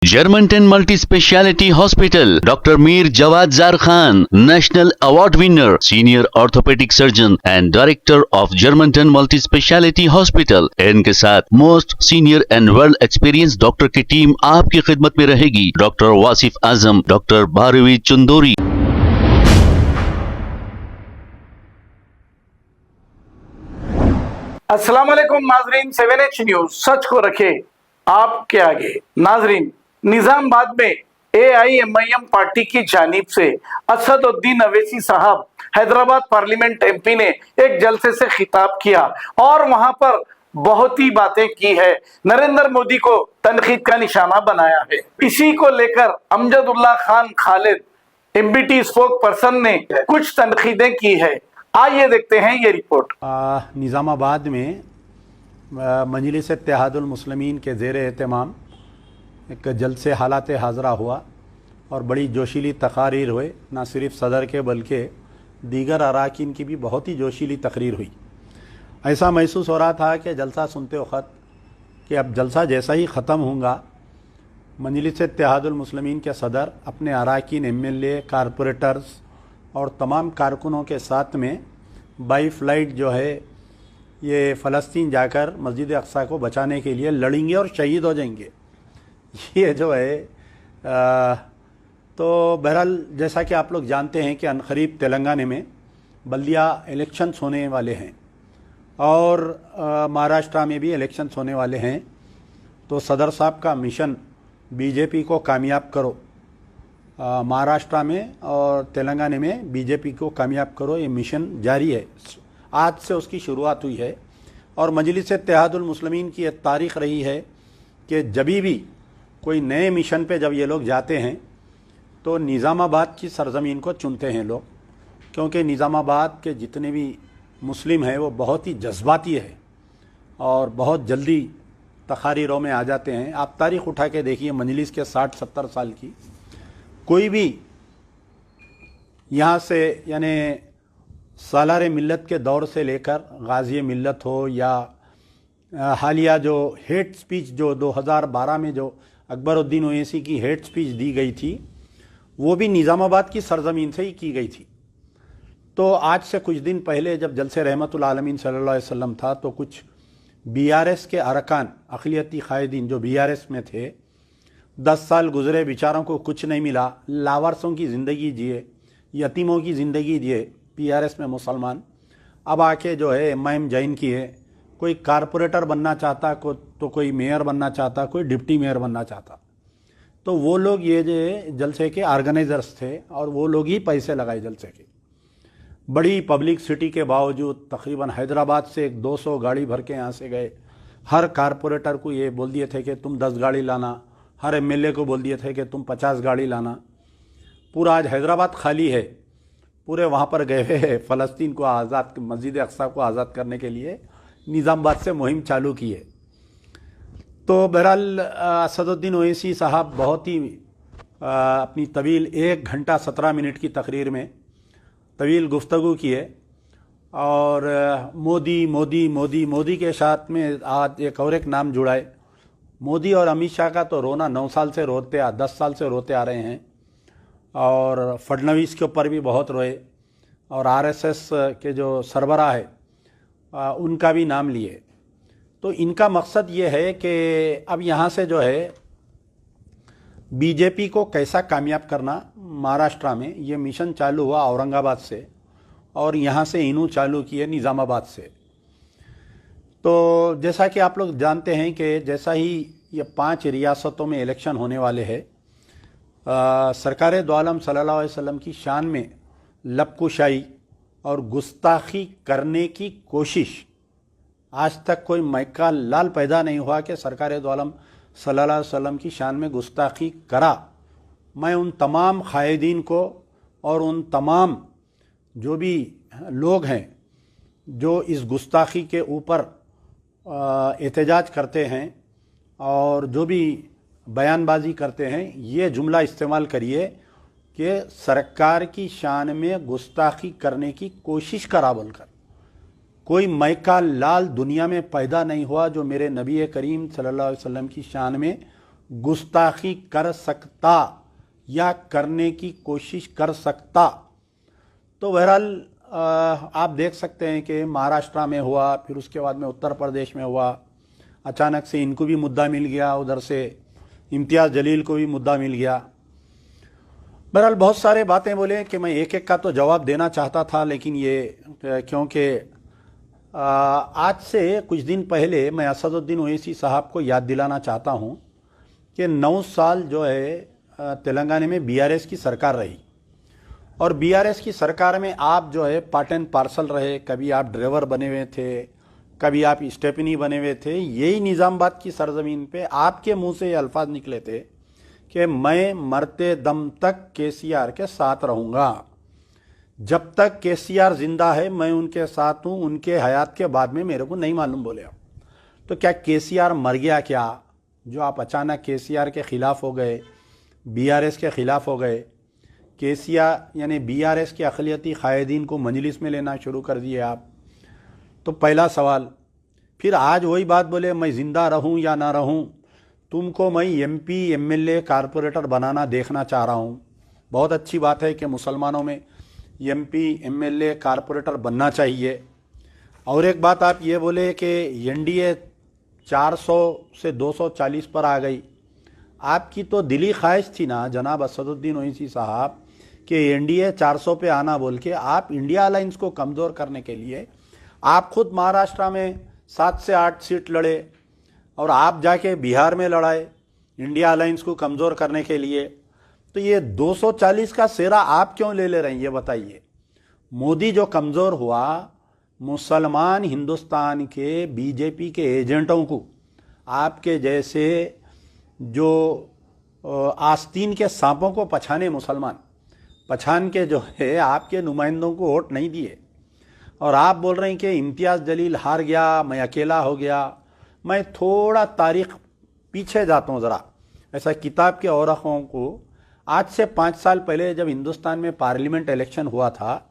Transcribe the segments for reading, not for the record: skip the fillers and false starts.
Germantown Multi Speciality Hospital, Dr. Mir Jawad Zar Khan, National Award winner, Senior Orthopedic Surgeon and Director of Germantown Multi Speciality Hospital. इनके साथ most senior and well experience doctor की team आपकी खिदमत में रहेगी। Doctor Wasif Azam, doctor Bharvi Chandori. अस्सलाम वालेकुम नाजरीन, 7H न्यूज सच को रखे आपके आगे। नाजरीन, निजामाबाद में AIMIM पार्टी की जानिब से असदुद्दीन अवैसी साहब, हैदराबाद पार्लियामेंट MP ने एक जलसे से खिताब किया और वहां पर बहुत ही बातें की है। नरेंद्र मोदी को तनकीद का निशाना बनाया है। इसी को लेकर Amjadullah Khan Khalid, MBT spoke person ने कुछ तनकीदें की है। आइए देखते हैं ये रिपोर्ट। निज़ामाबाद में मजलिस इत्तेहादुल मुस्लिमीन के ज़ेर एहतमाम एक जलसे हालात हाज़रा हुआ और बड़ी जोशीली तकारीर हुए। न सिर्फ सदर के बल्कि दीगर अराकीन की भी बहुत ही जोशीली तकरीर हुई। ऐसा महसूस हो रहा था कि जलसा सुनते वक़्त कि अब जलसा जैसा ही ख़त्म होगा, मजलिस इत्तेहादुल मुस्लिमीन के सदर अपने अराकीन, MLA, कारपोरेटर्स और तमाम कारकुनों के साथ में बाई फ़्लाइट जो है ये फ़लस्तीन जाकर मस्जिद अक़सा को बचाने के लिए लड़ेंगे और शहीद हो जाएंगे। ये जो है तो बहरहाल जैसा कि आप लोग जानते हैं कि अनक़रीब तेलंगाना में बल्दिया इलेक्शंस होने वाले हैं और महाराष्ट्र में भी इलेक्शंस होने वाले हैं। तो सदर साहब का मिशन BJP को कामयाब करो, महाराष्ट्र में और तेलंगाना में BJP को कामयाब करो, ये मिशन जारी है। आज से उसकी शुरुआत हुई है और मजलिस इत्तेहादुल मुस्लिमीन की एक तारीख़ रही है कि जब भी कोई नए मिशन पे जब ये लोग जाते हैं तो निज़ामाबाद की सरज़मीन को चुनते हैं लोग, क्योंकि निज़ामाबाद के जितने भी मुस्लिम हैं वो बहुत ही जज्बाती है और बहुत जल्दी तकारीरों में आ जाते हैं। आप तारीख़ उठा के देखिए, मजलिस के 60-70 साल की कोई भी यहाँ से यानी सालार मिल्लत के दौर से लेकर गाज़ी मिल्लत हो या हालिया जो हेट स्पीच जो 2012 में जो अकबरुद्दीन ओवैसी की हेट स्पीच दी गई थी, वो भी निज़ामाबाद की सरज़मीन से ही की गई थी। तो आज से कुछ दिन पहले जब जलसे रहमतुल आलमीन सल्लल्लाहु अलैहि वसल्लम था तो कुछ BRS के अरकान, अक़लियती क़ायदीन जो BRS में थे, 10 साल गुजरे, बेचारों को कुछ नहीं मिला, लावारसों की ज़िंदगी जिए, यतीमों की ज़िंदगी जिए PRS में मुसलमान। अब आके जो है MIM ज्वाइन की है, कोई कारपोरेटर बनना चाहता को तो कोई मेयर बनना चाहता, कोई डिप्टी मेयर बनना चाहता। तो वो लोग ये जो जलसे के ऑर्गेनाइजर्स थे और वो लोग ही पैसे लगाए जलसे के। बड़ी पब्लिक सिटी के बावजूद तकरीबन हैदराबाद से 200 गाड़ी भर के यहाँ से गए। हर कारपोरेटर को ये बोल दिए थे कि तुम 10 गाड़ी लाना, हर MLA को बोल दिए थे कि तुम 50 गाड़ी लाना। पूरा आज हैदराबाद खाली है, पूरे वहाँ पर गए हुए फ़लस्तीन को आज़ाद, मस्जिद अक़सा को आज़ाद करने के लिए निज़ामाबाद से मुहिम चालू की है। तो बहरहाल असदुद्दीन ओवैसी साहब बहुत ही अपनी तवील 1 घंटा 17 मिनट की तकरीर में तवील गुफ्तगू की है और मोदी मोदी मोदी मोदी के साथ में आज एक नाम जुड़ा है। मोदी और अमित शाह का तो रोना 9 साल से 10 साल से रोते आ रहे हैं और फडणवीस के ऊपर भी बहुत रोए और RSS के जो सरबराह है उनका भी नाम लिए। तो इनका मकसद ये है कि अब यहाँ से जो है BJP को कैसा कामयाब करना। महाराष्ट्र में ये मिशन चालू हुआ औरंगाबाद से और यहाँ से इन्हों चालू किए निज़ामाबाद से। तो जैसा कि आप लोग जानते हैं कि जैसा ही ये 5 रियासतों में इलेक्शन होने वाले हैं, सरकार दो आलम सल्लल्लाहु अलैहि वसल्लम की शान में लबकुशाई और गुस्ताखी करने की कोशिश, आज तक कोई मैका लाल पैदा नहीं हुआ कि सरकार दो आलम सल्लल्लाहु अलैहि वसल्लम की शान में गुस्ताखी करा। मैं उन तमाम क़ायदीन को और उन तमाम जो भी लोग हैं जो इस गुस्ताखी के ऊपर एहतजाज करते हैं और जो भी बयानबाजी करते हैं, ये जुमला इस्तेमाल करिए कि सरकार की शान में गुस्ताखी करने की कोशिश करा बोलकर। कोई मैका लाल दुनिया में पैदा नहीं हुआ जो मेरे नबी करीम सल्लल्लाहु अलैहि वसल्लम की शान में गुस्ताखी कर सकता या करने की कोशिश कर सकता। तो बहरहाल आप देख सकते हैं कि महाराष्ट्र में हुआ, फिर उसके बाद में उत्तर प्रदेश में हुआ, अचानक से इनको भी मुद्दा मिल गया, उधर से इम्तियाज़ जलील को भी मुद्दा मिल गया। बहरहाल बहुत सारे बातें बोले कि मैं एक एक का तो जवाब देना चाहता था, लेकिन ये क्योंकि आज से कुछ दिन पहले मैं असदुद्दीन ओवैसी साहब को याद दिलाना चाहता हूँ कि 9 साल जो है तेलंगाना में बीआरएस की सरकार रही, और बीआरएस की सरकार में आप जो है पार्ट एंड पार्सल रहे। कभी आप ड्राइवर बने हुए थे, कभी आप स्टेपनी बने हुए थे। यही निज़ामाबाद की सरजमीन पे आपके मुंह से ये अल्फाज निकले थे कि मैं मरते दम तक केसीआर के साथ रहूँगा, जब तक केसीआर जिंदा है मैं उनके साथ हूँ, उनके हयात के बाद में मेरे को नहीं मालूम बोले आप। तो क्या केसीआर मर गया क्या, जो आप अचानक केसीआर के ख़िलाफ़ हो गए, बीआरएस के ख़िलाफ़ हो गए? केसीआर यानी बीआरएस के अक़लियती क़ायदीन को मजलिस में लेना शुरू कर दिए आप। तो पहला सवाल। फिर आज वही बात बोले मैं ज़िंदा रहूं या ना रहूं, तुमको मैं एमपी एमएलए कारपोरेटर बनाना देखना चाह रहा हूं। बहुत अच्छी बात है कि मुसलमानों में एमपी एमएलए कारपोरेटर बनना चाहिए। और एक बात आप ये बोले कि एनडीए 400 से 240 पर आ गई। आपकी तो दिली ख्वाहिश थी ना जनाब असदुद्दीन ओवैसी साहब कि एनडीए 400 पे आना बोल के, आप इंडिया अलायंस को कमज़ोर करने के लिए आप खुद महाराष्ट्र में 7 से 8 सीट लड़े, और आप जाके बिहार में लड़ाए इंडिया अलायंस को कमज़ोर करने के लिए। तो ये 240 का सेहरा आप क्यों ले रहे हैं, ये बताइए। मोदी जो कमज़ोर हुआ, मुसलमान हिंदुस्तान के बीजेपी के एजेंटों को, आपके जैसे जो आस्तीन के सांपों को मुसलमान पछान के जो है आपके नुमाइंदों को वोट नहीं दिए। और आप बोल रहे हैं कि इम्तियाज़ जलील हार गया, मैं अकेला हो गया। मैं थोड़ा तारीख़ पीछे जाता हूँ ज़रा, ऐसा किताब के औरखों को। आज से 5 साल पहले जब हिंदुस्तान में पार्लियामेंट इलेक्शन हुआ था,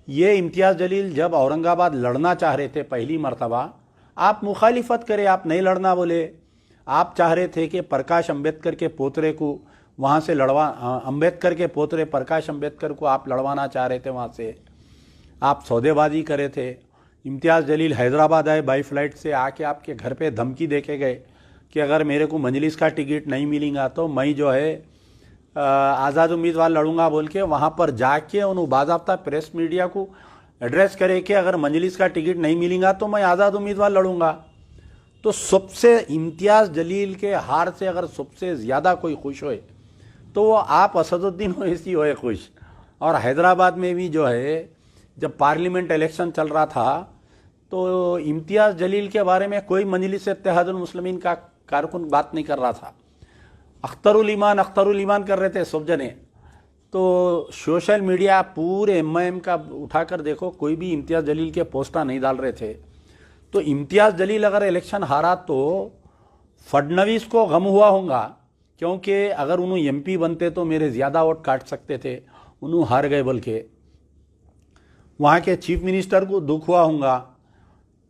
ये इम्तियाज़ जलील जब औरंगाबाद लड़ना चाह रहे थे पहली मर्तबा, आप मुखालिफत करे, आप नहीं लड़ना बोले। आप चाह रहे थे कि प्रकाश अंबेडकर के पोतरे को वहाँ से अंबेडकर के पोतरे प्रकाश अंबेडकर को आप लड़वाना चाह रहे थे, वहाँ से आप सौदेबाजी करे थे। इम्तियाज़ जलील हैदराबाद आए बाई फ्लाइट से, आके आपके घर पे धमकी दे के गए कि अगर मेरे को मजलिस का टिकट नहीं मिलेगा तो मैं जो है आज़ाद उम्मीदवार लड़ूंगा बोल के वहाँ पर जाके उन बाज़ाब्ता प्रेस मीडिया को एड्रेस करे कि अगर मजलिस का टिकट नहीं मिलेगा तो मैं आज़ाद उम्मीदवार लड़ूंगा। तो सबसे इम्तियाज़ जलील के हार से अगर सबसे ज़्यादा कोई खुश होए तो वो आप असदुद्दीन ओवैसी होए खुश। और हैदराबाद में भी जो है जब पार्लियामेंट इलेक्शन चल रहा था तो इम्तियाज़ जलील के बारे में कोई मजलिस इत्तेहादुल मुस्लिमीन का कारकुन बात नहीं कर रहा था। अख्तरुल ईमान कर रहे थे सब जने। तो सोशल मीडिया पूरे एमआईएम का उठाकर देखो, कोई भी इम्तियाज़ जलील के पोस्टर नहीं डाल रहे थे। तो इम्तियाज़ जलील अगर इलेक्शन हारा तो फडनवीस को गम हुआ होगा, क्योंकि अगर उन्होंने एमपी बनते तो मेरे ज़्यादा वोट काट सकते थे, उन्होंने हार गए बोल के। वहाँ के चीफ मिनिस्टर को दुख हुआ होगा,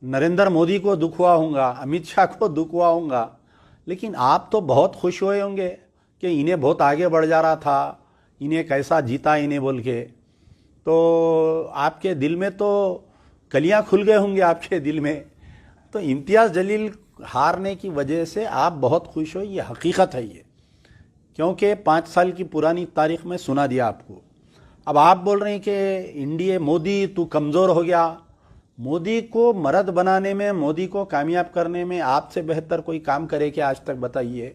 नरेंद्र मोदी को दुख हुआ होगा, अमित शाह को दुख हुआ होगा। लेकिन आप तो बहुत खुश हुए होंगे कि इन्हें बहुत आगे बढ़ जा रहा था, इन्हें कैसा जीता इन्हें बोल के। तो आपके दिल में तो कलियां खुल गए होंगे आपके दिल में। तो इम्तियाज़ जलील हारने की वजह से आप बहुत खुश हो, ये हकीकत है ये, क्योंकि 5 साल की पुरानी तारीख में सुना दिया आपको। अब आप बोल रहे हैं कि इंडिया मोदी तू कमज़ोर हो गया। मोदी को मर्द बनाने में, मोदी को कामयाब करने में आपसे बेहतर कोई काम करे क्या आज तक, बताइए।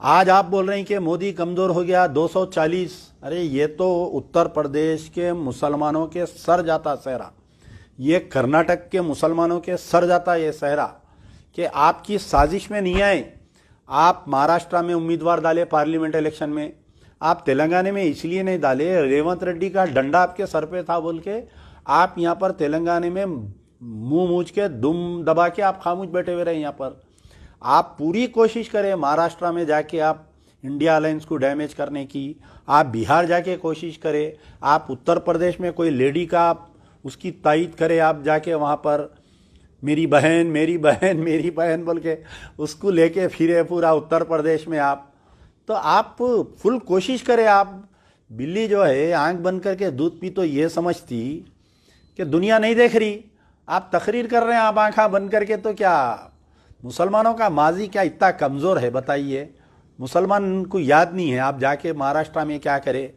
आज आप बोल रहे हैं कि मोदी कमज़ोर हो गया 240। अरे ये तो उत्तर प्रदेश के मुसलमानों के सर जाता सहरा, ये कर्नाटक के मुसलमानों के सर जाता ये सहरा कि आपकी साजिश में नहीं आए। आप महाराष्ट्र में उम्मीदवार डाले पार्लियामेंट इलेक्शन में, आप तेलंगाना में इसलिए नहीं डाले, रेवंत रेड्डी का डंडा आपके सर पे था बोल के आप यहाँ पर तेलंगाना में मुंह मूछ के दुम दबा के आप खामोश बैठे हुए रहे। यहाँ पर आप पूरी कोशिश करें महाराष्ट्र में जाके आप इंडिया अलायंस को डैमेज करने की, आप बिहार जाके कोशिश करें, आप उत्तर प्रदेश में कोई लेडी का आप उसकी तायद करें, आप जाके वहाँ पर मेरी बहन मेरी बहन मेरी बहन बोल के उसको लेके फिरे पूरा उत्तर प्रदेश में आप। तो आप फुल कोशिश करें। आप बिल्ली जो है आंख बंद करके दूध पी तो ये समझती कि दुनिया नहीं देख रही, आप तकरीर कर रहे हैं आप आंखें बंद करके। तो क्या मुसलमानों का माजी क्या इतना कमज़ोर है बताइए? मुसलमान को याद नहीं है? आप जाके महाराष्ट्र में क्या करें?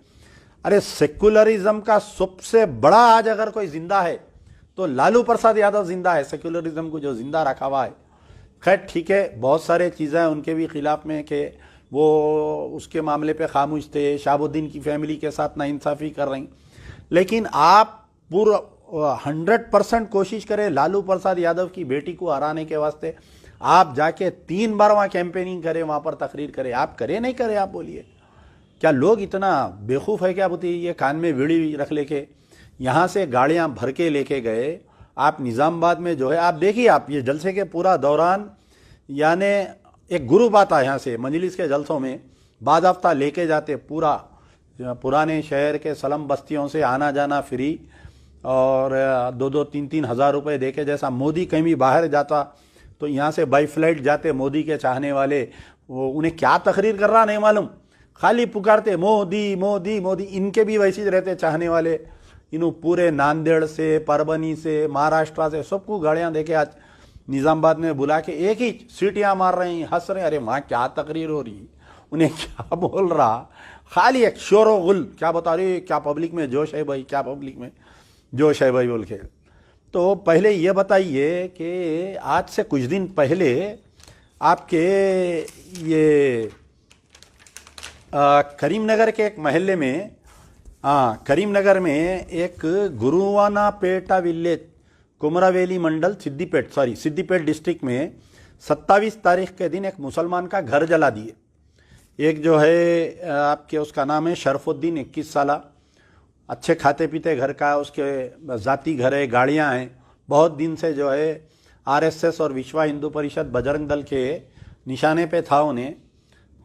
अरे सेक्युलरिज्म का सबसे बड़ा आज अगर कोई जिंदा है तो लालू प्रसाद यादव जिंदा है, सेक्युलरिज्म को जो जिंदा रखा हुआ है। खैर ठीक है, बहुत सारे चीज़ें उनके भी खिलाफ में कि वो उसके मामले पे खामोश थे, शहाबुद्दीन की फैमिली के साथ नाइंसाफ़ी कर रही। लेकिन आप पूरा 100% कोशिश करें लालू प्रसाद यादव की बेटी को हराने के वास्ते। आप जाके 3 बार वहाँ कैंपेनिंग करें, वहाँ पर तकरीर करें। आप करें नहीं करें? आप बोलिए, क्या लोग इतना बेवकूफ़ है क्या? बोलती ये कान में बीड़ी रख लेके यहाँ से गाड़ियाँ भर के लेके गए। आप निज़ामाबाद में जो है आप देखिए, आप ये जलसे के पूरा दौरान यानी एक ग्रुप आता है यहाँ से मजलिस के जलसों में, बाज़ाब्ता लेके जाते पूरा पुराने शहर के सलम बस्तियों से आना जाना फ्री, और 2-2, 3-3 हज़ार रुपये देके। जैसा मोदी कहीं भी बाहर जाता तो यहाँ से बाई फ्लाइट जाते मोदी के चाहने वाले, वो उन्हें क्या तकरीर कर रहा नहीं मालूम, खाली पुकारते मोदी मोदी मोदी। इनके भी वैसे ही रहते चाहने वाले। इन्हों पूरे नांदेड़ से, परभनी से, महाराष्ट्र से सबको गाड़ियाँ देके आज निज़ामाबाद में बुला के एक ही सीटियाँ मार रहे हैं, हंस रहे हैं। अरे वहाँ क्या तकरीर हो रही, उन्हें क्या बोल रहा, खाली एक शोर गुल, क्या बता रही, क्या पब्लिक में जोश है भाई, क्या पब्लिक में जोश है भाई बोल के। तो पहले ये बताइए कि आज से कुछ दिन पहले आपके ये करीमनगर के एक महल्ले में, करीमनगर में एक गुरुवानापेटा विलेज, कुमरावेली मंडल, सिद्दीपेट डिस्ट्रिक्ट में 27 तारीख के दिन एक मुसलमान का घर जला दिए। एक जो है आपके उसका नाम है शरफुद्दीन, 21 साल, अच्छे खाते पीते घर का, उसके ज़ाती घर है, गाड़ियाँ हैं। बहुत दिन से जो है आरएसएस और विश्व हिंदू परिषद बजरंग दल के निशाने पे था उन्हें।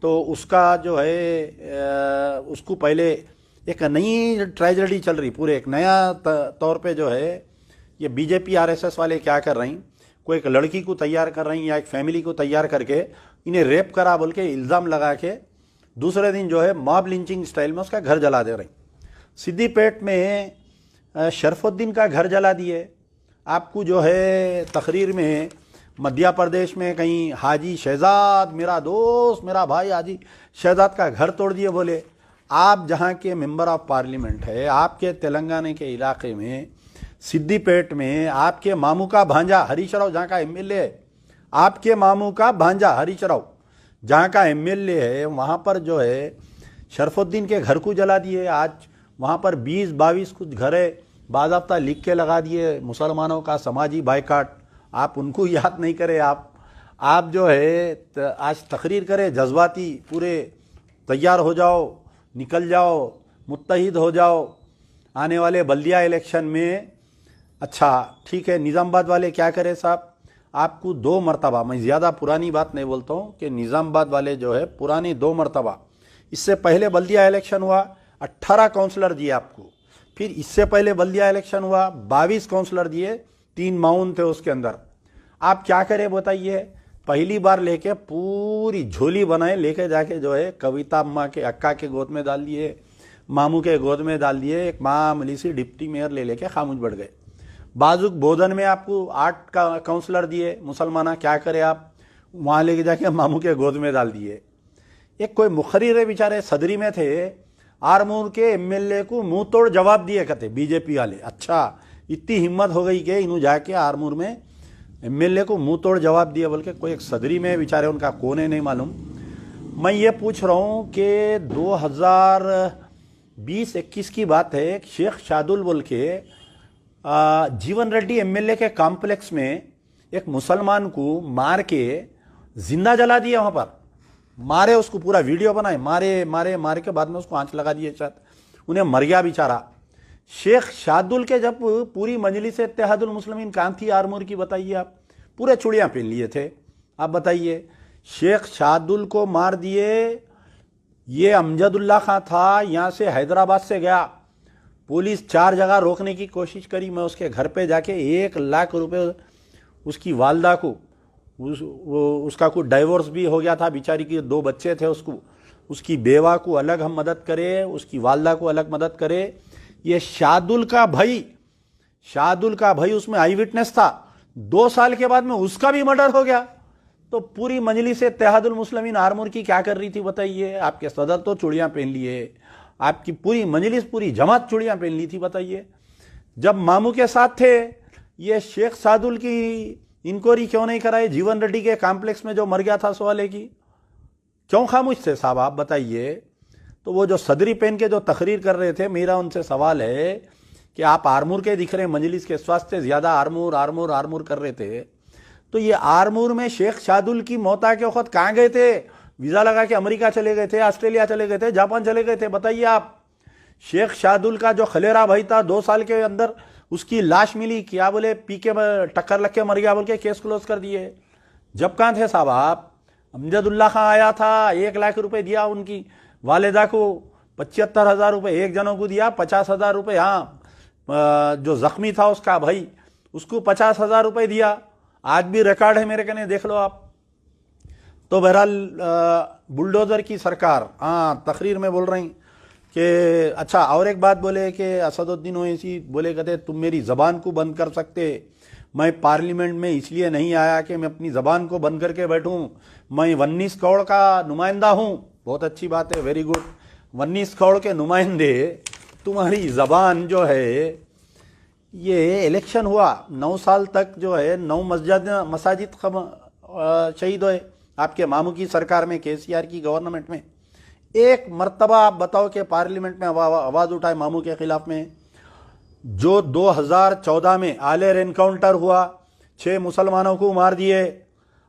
तो उसका जो है उसको पहले एक नई ट्रेजेडी चल रही, पूरे एक नया तौर पे जो है ये बीजेपी आरएसएस वाले क्या कर रही, कोई एक लड़की को तैयार कर रही या एक फैमिली को तैयार करके इन्हें रेप करा बोल के इल्ज़ाम लगा के दूसरे दिन जो है मॉब लिंचिंग स्टाइल में उसका घर जला दे रही। सिद्दीपेट में शरफुद्दीन का घर जला दिए। आपको जो है तकरीर में मध्य प्रदेश में कहीं हाजी शहजाद, मेरा दोस्त मेरा भाई हाजी शहजाद का घर तोड़ दिए। बोले आप जहाँ के मेंबर ऑफ पार्लियामेंट है, आपके तेलंगाना के इलाके में सिद्दीपेट में आपके मामू का भांजा हरीश राव जहाँ का एमएलए है, आपके मामू का भांजा हरीश राव जहाँ का एमएलए है, वहाँ पर जो है शरफुद्दीन के घर को जला दिए। आज वहाँ पर 20-22 कुछ घर है, बाज़ाब्ता लिख के लगा दिए मुसलमानों का समाजी बायकाट। आप उनको याद नहीं करें। आप जो है आज तकरीर करें जज्बाती, पूरे तैयार हो जाओ, निकल जाओ, मुत्तहिद हो जाओ आने वाले बल्दिया इलेक्शन में। अच्छा ठीक है, निज़ामाबाद वाले क्या करें साहब, आपको 2 मरतबा, मैं ज़्यादा पुरानी बात नहीं बोलता हूँ कि निज़ामाबाद वाले जो है पुरानी 2 मरतबा, इससे पहले बल्दिया इलेक्शन हुआ 18 काउंसलर दिए आपको, फिर इससे पहले बल्दिया इलेक्शन हुआ 22 काउंसलर दिए, 3 माउन थे उसके अंदर। आप क्या करें बताइए? पहली बार लेके पूरी झोली बनाए, लेके जाके जो है कविता अम्मा के अक्का के गोद में डाल दिए, मामू के गोद में डाल दिए, एक मामूली सी डिप्टी मेयर ले लेके खामोश बढ़ गए। बाजुक बोधन में आपको 8 काउंसलर दिए मुसलमाना, क्या करें आप? वहाँ लेके जाके मामू के गोद में डाल दिए। एक कोई मुखर्रिर बेचारे सदरी में थे, आरमूर के एमएलए को मुंह तोड़ जवाब दिए कहते बीजेपी वाले। अच्छा इतनी हिम्मत हो गई कि इन्हों जाके आरमूर में एमएलए को मुंह तोड़ जवाब दिया बोल के। कोई एक सदरी में बेचारे, उनका कौन है नहीं मालूम। मैं ये पूछ रहा हूँ कि 2020-21 की बात है, एक शेख शादुल बोल के जीवन रेड्डी एमएलए के कॉम्प्लेक्स में एक मुसलमान को मार के जिंदा जला दिया। वहाँ पर मारे उसको, पूरा वीडियो बनाए, मारे के बाद में उसको आंच लगा दिए, शायद उन्हें मर गया बेचारा। शेख शादुल के जब पूरी मजलिस इत्तेहादुल मुस्लिमीन कहाँ थी आरमूर की, बताइए आप? पूरे चूड़ियाँ पहन लिए थे। आप बताइए, शेख शादुल को मार दिए। ये अमजदुल्ला खां था, यहाँ से हैदराबाद से गया, पुलिस 4 जगह रोकने की कोशिश करी। मैं उसके घर पे जाके 1 लाख रुपए उसकी वालदा को उसका कोई डाइवोर्स भी हो गया था, बेचारी के 2 बच्चे थे उसको, उसकी बेवा को अलग हम मदद करें, उसकी वालदा को अलग मदद करें। ये शादुल का भाई उसमें आई विटनेस था, 2 साल के बाद में उसका भी मर्डर हो गया। तो पूरी मजलिस इत्तेहादुल मुस्लिमीन आरमूर की क्या कर रही थी बताइए? आपके सदर तो चूड़ियां पहन लिए, आपकी पूरी मजलिस पूरी जमात चूड़ियां पहन ली थी बताइए। जब मामू के साथ थे, ये शेख सादुल की इंक्वायरी क्यों नहीं कराई? जीवन रेड्डी के कॉम्प्लेक्स में जो मर गया था सवाले की, क्यों खामोश थे साहब आप बताइए? तो वो जो सदरी पहन के जो तकरीर कर रहे थे, मेरा उनसे सवाल है कि आप आरमूर के दिख रहे, मजलिस के स्वास्थ्य ज़्यादा आरमूर कर रहे थे, तो ये आरमूर में शेख शादुल की मौता के वक्त कहाँ गए थे? वीज़ा लगा के अमेरिका चले गए थे, ऑस्ट्रेलिया चले गए थे, जापान चले गए थे, बताइए आप। शेख शादुल का जो खलेरा भाई था, 2 साल के अंदर उसकी लाश मिली, क्या बोले पी के टक्कर लग के मर गया बोल के केस क्लोज कर दिए। जब कहाँ थे साहब आप? अमजदुल्ला खां आया था, 1 लाख रुपए दिया उनकी वालिदा को, 75,000 रुपये एक जनों को दिया, 50,000 रुपये, हाँ जो जख्मी था उसका भाई उसको 50,000 रुपये दिया। आज भी रिकॉर्ड है मेरे कने, देख लो आप। तो बहरहाल बुलडोज़र की सरकार, हाँ तकरीर में बोल रही कि अच्छा, और एक बात बोले कि असदुद्दीन ओवैसी बोले कहते तुम मेरी ज़बान को बंद कर सकते, मैं पार्लियामेंट में इसलिए नहीं आया कि मैं अपनी ज़बान को बंद करके बैठूं, मैं 19 करोड़ का नुमाइंदा हूं। बहुत अच्छी बात है, वेरी गुड। 19 करोड़ के नुमाइंदे, तुम्हारी ज़बान जो है, ये इलेक्शन हुआ 9 साल तक जो है 9 मसाजिद शहीद हुए आपके मामू की सरकार में, केसीआर की गवर्नमेंट में। एक मर्तबा आप बताओ कि पार्लियामेंट में आवाज़ उठाए मामू के खिलाफ में? जो 2014 में आलेर एनकाउंटर हुआ, 6 मुसलमानों को मार दिए,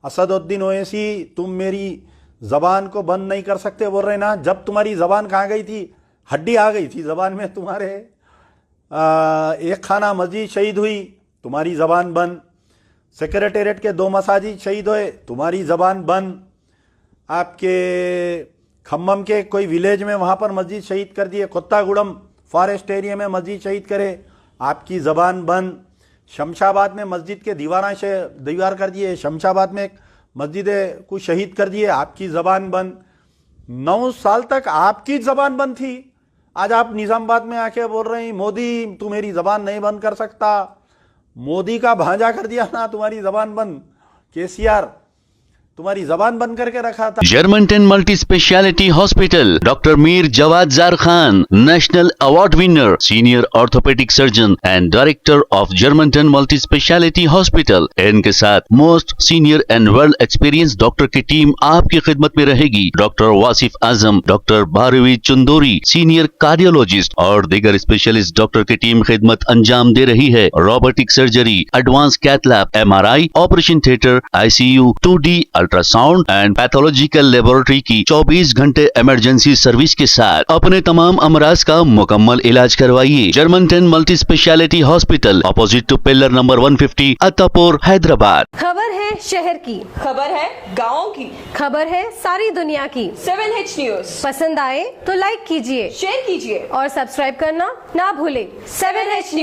असदुद्दीन ओवैसी तुम मेरी ज़बान को बंद नहीं कर सकते बोल रहे ना। जब तुम्हारी ज़बान कहाँ गई थी? हड्डी आ गई थी ज़बान में तुम्हारे। एक खाना मस्जिद शहीद हुई, तुम्हारी ज़बान बंद। सेक्रेटेरिएट के 2 मसाजिद शहीद हुए, तुम्हारी ज़बान बंद। आपके खम्मम के कोई विलेज में वहाँ पर मस्जिद शहीद कर दिए, कोत्तागुड़म फॉरेस्ट एरिया में मस्जिद शहीद करे, आपकी ज़बान बंद। शमशाबाद में मस्जिद के दीवार कर दिए, शमशाबाद में एक मस्जिद को शहीद कर दिए, आपकी ज़बान बंद। 9 साल तक आपकी ज़बान बंद थी। आज आप निज़ामाबाद में आके बोल रहे हैं मोदी तू मेरी ज़बान नहीं बंद कर सकता। मोदी का भांजा कर दिया ना तुम्हारी ज़बान बंद। केसीआर तुम्हारी जबान बंद करके रखा था। Germanton multi speciality hospital, doctor Mir Jawad Zar Khan, national award winner, senior orthopaedic surgeon and director of Germanton multi speciality hospital. इनके साथ most senior and well experience doctor की टीम आपकी खिदमत में रहेगी। Doctor Wasif Azam, doctor Bharvi Chandori, senior cardiologist और दीगर स्पेशलिस्ट डॉक्टर की टीम खिदमत अंजाम दे रही है। Robotic surgery, advance cath lab, MRI, operation theatre, ICU, 2D ultrasound and pathological laboratory की 24 घंटे इमरजेंसी सर्विस के साथ अपने तमाम अमराज का मुकम्मल इलाज करवाइए। Germanten multi speciality hospital, opposite to pillar number 150, Attapur, Hyderabad. खबर है शहर की, खबर है गाँव की, खबर है सारी दुनिया की। 7H न्यूज पसंद आए तो लाइक कीजिए, शेयर कीजिए और सब्सक्राइब करना ना भूले। 7H news.